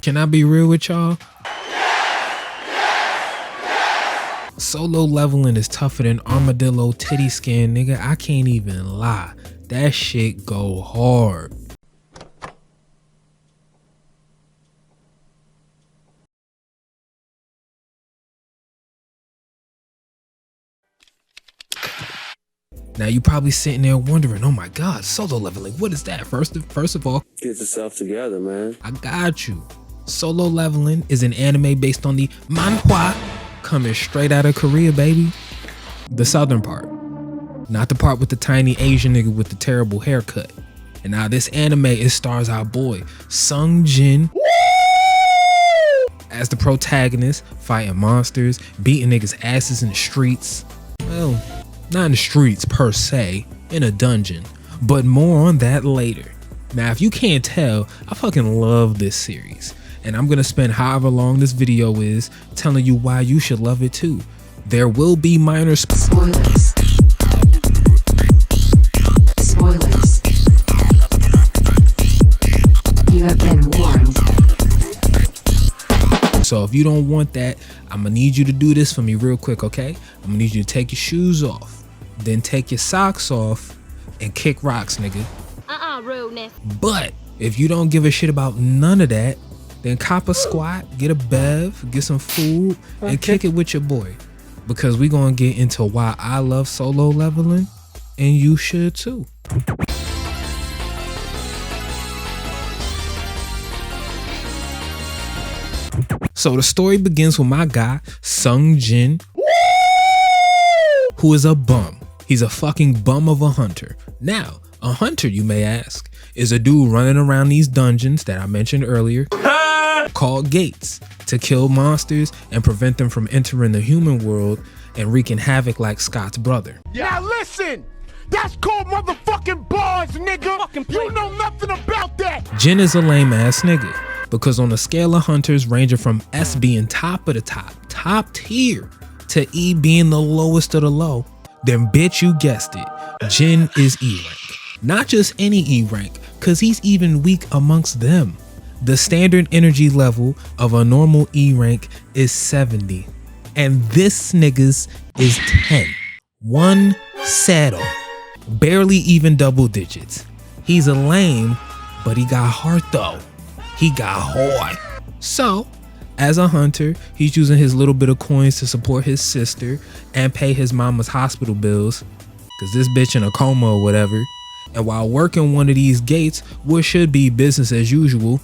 Can I be real with y'all? Solo leveling is tougher than armadillo titty skin, nigga. I can't even lie. That shit go hard. Now you probably sitting there wondering, oh my god, solo leveling, what is that? First of all, get yourself together, man. I got you. Solo leveling is an anime based on the Manhwa, coming straight out of Korea, baby. The southern part, not the part with the tiny Asian nigga with the terrible haircut. And now this anime stars our boy Sung Jin as the protagonist, fighting monsters, beating niggas asses in the streets. Well, not in the streets per se, in a dungeon, but more on that later. Now, if you can't tell, I fucking love this series, and I'm gonna spend however long this video is telling you why you should love it too. There will be minor spoilers. Spoilers. You have been warned. So if you don't want that, I'm gonna need you to do this for me real quick, okay? I'm gonna need you to take your shoes off, then take your socks off and kick rocks, nigga. Rudeness. But if you don't give a shit about none of that, then cop a squat, get a bev, get some food, and kick it with your boy. Because we gonna get into why I love solo leveling, and you should too. So the story begins with my guy, Sung Jin, who is a bum. He's a fucking bum of a hunter. Now, a hunter, you may ask, is a dude running around these dungeons that I mentioned earlier called gates to kill monsters and prevent them from entering the human world and wreaking havoc like Scott's brother. Now listen, that's called motherfucking bars, nigga. You know nothing about that. Jin is a lame ass nigga because on a scale of hunters ranging from S being top of the top tier, to E being the lowest of the low, then bitch, you guessed it, Jin is E rank. Not just any E rank, cause he's even weak amongst them. The standard energy level of a normal E rank is 70, and this nigga's is 10. One saddle, barely even double digits. He's a lame, but he got heart though. He got heart. So, as a hunter, he's using his little bit of coins to support his sister and pay his mama's hospital bills, cause this bitch in a coma or whatever. And while working one of these gates, what should be business as usual,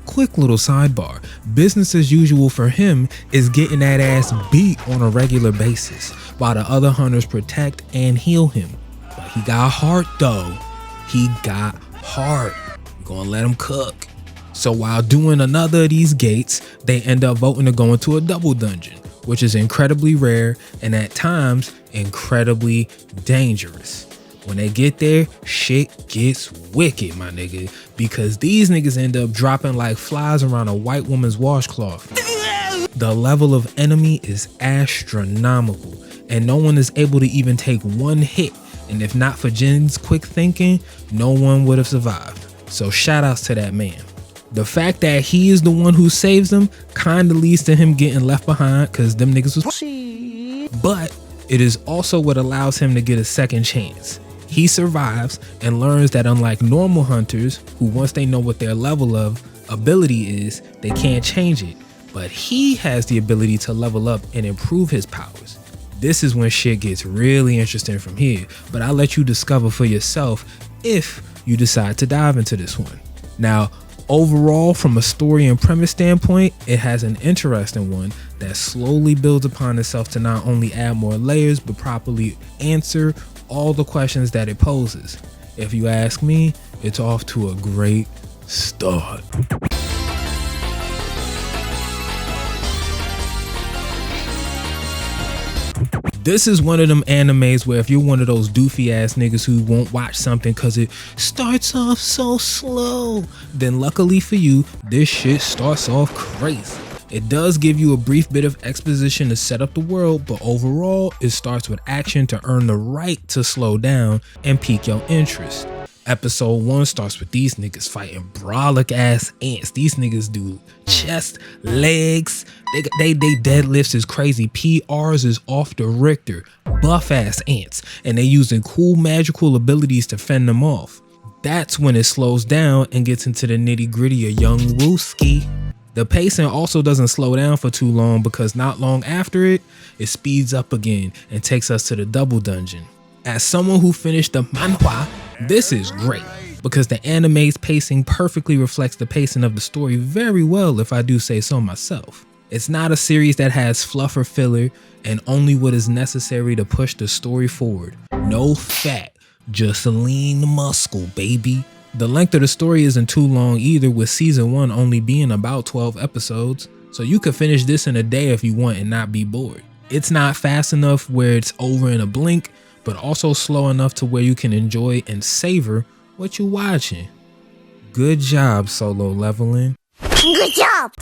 quick little sidebar, business as usual for him is getting that ass beat on a regular basis while the other hunters protect and heal him. But he got heart though. He got heart. I'm gonna let him cook. So while doing another of these gates, they end up voting to go into a double dungeon, which is incredibly rare and at times incredibly dangerous. When they get there, shit gets wicked, my nigga, because these niggas end up dropping like flies around a white woman's washcloth. The level of enemy is astronomical, and no one is able to even take one hit, and if not for Jin's quick thinking, no one would have survived. So shout outs to that man. The fact that he is the one who saves them kinda leads to him getting left behind cause them niggas was but it is also what allows him to get a second chance. He survives and learns that unlike normal hunters who once they know what their level of ability is, they can't change it. But he has the ability to level up and improve his powers. This is when shit gets really interesting from here, but I'll let you discover for yourself if you decide to dive into this one. Now, overall, from a story and premise standpoint, it has an interesting one that slowly builds upon itself to not only add more layers, but properly answer all the questions that it poses. If you ask me, it's off to a great start. This is one of them animes where if you're one of those doofy ass niggas who won't watch something cause it starts off so slow, then luckily for you, this shit starts off crazy. It does give you a brief bit of exposition to set up the world, but overall, it starts with action to earn the right to slow down and pique your interest. Episode 1 starts with these niggas fighting brolic ass ants. These niggas do chest, legs, they deadlifts is crazy. PRs is off the Richter. Buff ass ants. And they using cool magical abilities to fend them off. That's when it slows down and gets into the nitty gritty of young Wooski. The pacing also doesn't slow down for too long because not long after it speeds up again and takes us to the double dungeon. As someone who finished the manhwa, this is great because the anime's pacing perfectly reflects the pacing of the story very well, if I do say so myself. It's not a series that has fluff or filler and only what is necessary to push the story forward. No fat, just lean muscle, baby. The length of the story isn't too long either, with season 1 only being about 12 episodes, so you could finish this in a day if you want and not be bored. It's not fast enough where it's over in a blink, but also slow enough to where you can enjoy and savor what you're watching. Good job, Solo Leveling. Good job!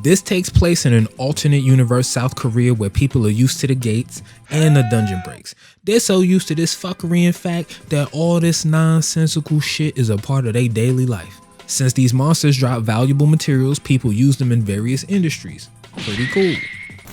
This takes place in an alternate universe South Korea where people are used to the gates and the dungeon breaks. They're so used to this fuckery, in fact, that all this nonsensical shit is a part of their daily life. Since these monsters drop valuable materials, people use them in various industries. Pretty cool.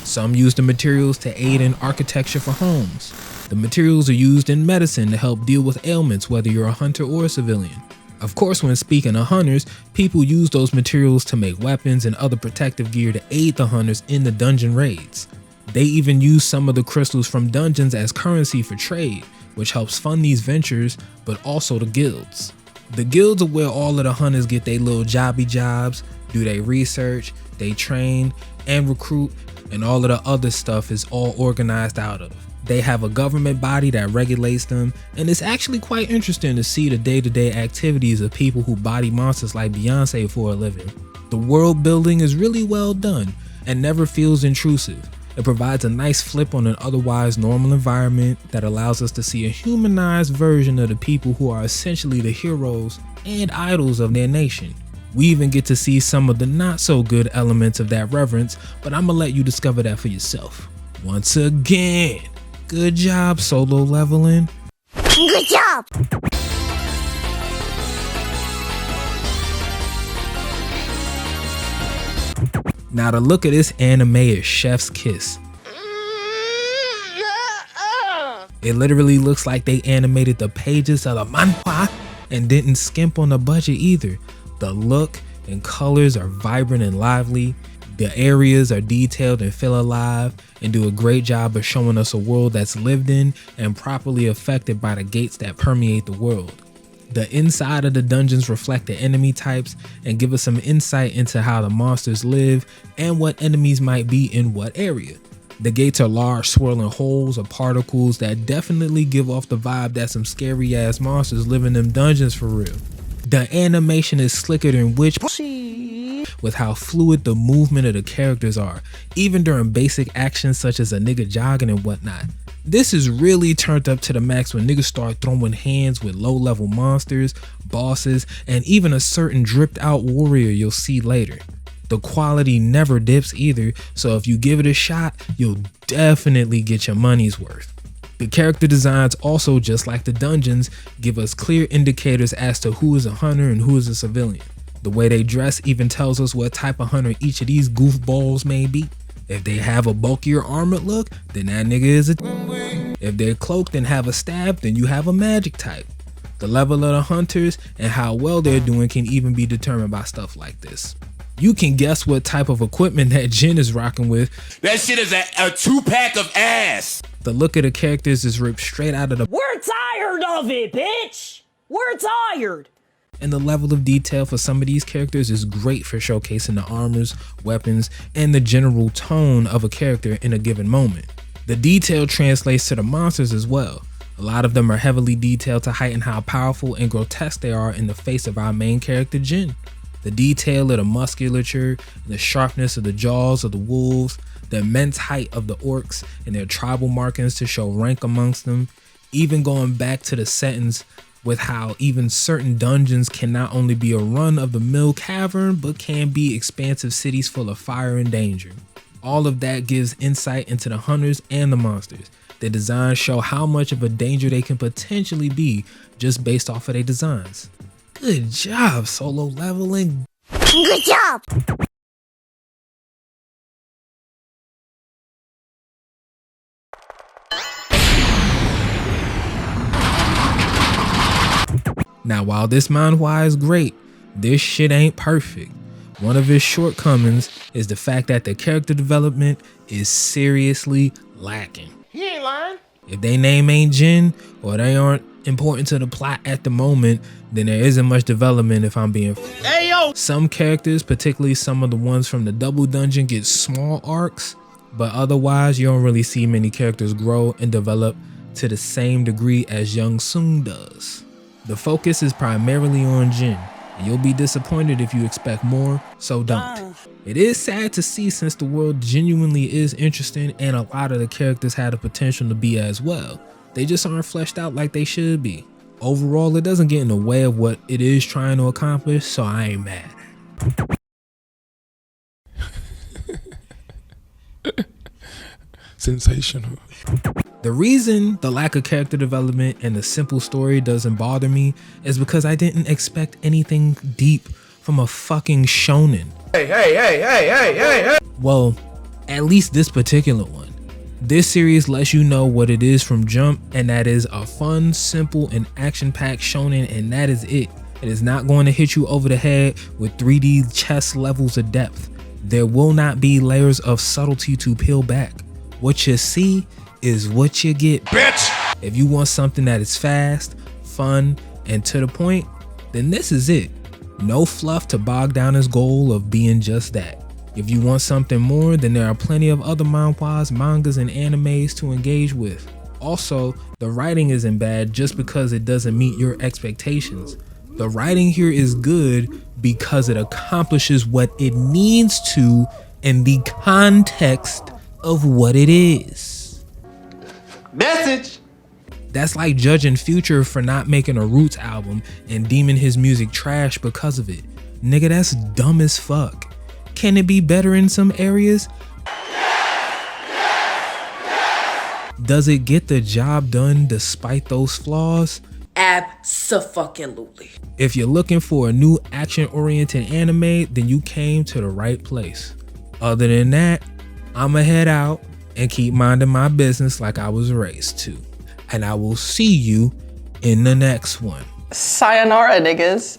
Some use the materials to aid in architecture for homes. The materials are used in medicine to help deal with ailments, whether you're a hunter or a civilian. Of course, when speaking of hunters, people use those materials to make weapons and other protective gear to aid the hunters in the dungeon raids. They even use some of the crystals from dungeons as currency for trade, which helps fund these ventures, but also the guilds. The guilds are where all of the hunters get their little jobby jobs, do their research, they train and recruit, and all of the other stuff is all organized out of. They have a government body that regulates them, and it's actually quite interesting to see the day-to-day activities of people who body monsters like Beyonce for a living. The world building is really well done and never feels intrusive. It provides a nice flip on an otherwise normal environment that allows us to see a humanized version of the people who are essentially the heroes and idols of their nation. We even get to see some of the not so good elements of that reverence, but I'm gonna let you discover that for yourself. Once again, good job, Solo Leveling. Good job! Now the look of this anime is chef's kiss. It literally looks like they animated the pages of the manhwa and didn't skimp on the budget either. The look and colors are vibrant and lively. The areas are detailed and feel alive and do a great job of showing us a world that's lived in and properly affected by the gates that permeate the world. The inside of the dungeons reflect the enemy types and give us some insight into how the monsters live and what enemies might be in what area. The gates are large swirling holes or particles that definitely give off the vibe that some scary ass monsters live in them dungeons for real. The animation is slicker than witch with how fluid the movement of the characters are, even during basic actions such as a nigga jogging and whatnot. This is really turned up to the max when niggas start throwing hands with low level monsters, bosses, and even a certain dripped out warrior you'll see later. The quality never dips either, so if you give it a shot, you'll definitely get your money's worth. The character designs also, just like the dungeons, give us clear indicators as to who is a hunter and who is a civilian. The way they dress even tells us what type of hunter each of these goofballs may be. If they have a bulkier armored look, then that nigga is a If they're cloaked and have a stab, then you have a magic type. The level of the hunters and how well they're doing can even be determined by stuff like this. You can guess what type of equipment that Jin is rocking with. That shit is a 2-pack of ass. The look of the characters is ripped straight out of the We're tired of it, bitch! We're tired! And the level of detail for some of these characters is great for showcasing the armors, weapons, and the general tone of a character in a given moment. The detail translates to the monsters as well. A lot of them are heavily detailed to heighten how powerful and grotesque they are in the face of our main character Jin. The detail of the musculature, and the sharpness of the jaws of the wolves, the immense height of the orcs and their tribal markings to show rank amongst them, even going back to the settings with how even certain dungeons can not only be a run-of-the-mill cavern but can be expansive cities full of fire and danger. All of that gives insight into the hunters and the monsters. The designs show how much of a danger they can potentially be just based off of their designs. Good job, Solo Leveling. Good job. Now, while this manhwa is great, this shit ain't perfect. One of its shortcomings is the fact that the character development is seriously lacking. He ain't lying. If they name ain't Jin or they aren't important to the plot at the moment, then there isn't much development if I'm being Hey, yo. Some characters, particularly some of the ones from the double dungeon, get small arcs, but otherwise you don't really see many characters grow and develop to the same degree as Young Soon does. The focus is primarily on Jin, and you'll be disappointed if you expect more, so don't. It is sad to see since the world genuinely is interesting and a lot of the characters had the potential to be as well. They just aren't fleshed out like they should be. Overall, it doesn't get in the way of what it is trying to accomplish, so I ain't mad. Sensational. The reason the lack of character development and the simple story doesn't bother me is because I didn't expect anything deep from a fucking shonen. Hey. Well, at least this particular one. This series lets you know what it is from jump, and that is a fun, simple, and action-packed shonen, and that is it. It is not going to hit you over the head with 3D chess levels of depth. There will not be layers of subtlety to peel back. What you see is what you get, bitch. If you want something that is fast, fun, and to the point, then this is it. No fluff to bog down his goal of being just that. If you want something more, then there are plenty of other manhwas, mangas, and animes to engage with. Also, the writing isn't bad just because it doesn't meet your expectations. The writing here is good because it accomplishes what it needs to in the context of what it is. Message. That's like judging Future for not making a Roots album and deeming his music trash because of it. Nigga, that's dumb as fuck. Can it be better in some areas? Does it get the job done despite those flaws? Abso-fucking-lutely. If you're looking for a new action-oriented anime, then you came to the right place. Other than that, I'ma head out and keep minding my business like I was raised to. And I will see you in the next one. Sayonara, niggas.